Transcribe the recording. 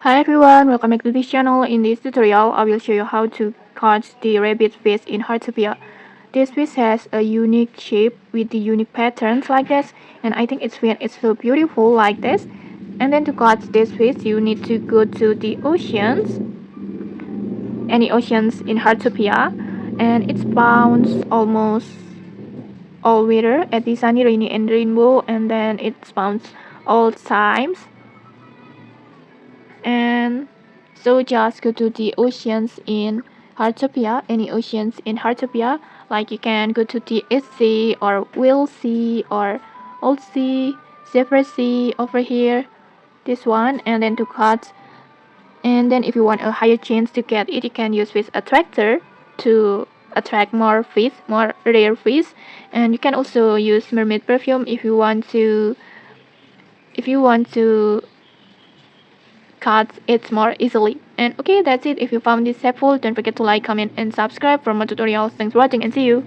Hi everyone, welcome back to this channel. In this tutorial, I will show you how to catch the rabbit fish in Heartopia. This fish has a unique shape with the unique patterns like this, and I think it's so beautiful like this. And then to catch this fish, you need to go to the oceans, any oceans in Heartopia, and it's found almost all weather at the sunny, rainy, and rainbow, and then it's found all times. And so just go to the oceans in Heartopia, any oceans in Heartopia, like you can go to the East Sea or Will Sea or Old Sea, Zephyr Sea over here, this one, and then to cut. And then if you want a higher chance to get it, you can use this attractor to attract more fish, more rare fish. And you can also use Mermaid perfume if you want to cards it's more easily. And okay, that's it. If you found this helpful, don't forget to like, comment, and subscribe for more tutorials. Thanks for watching and see you.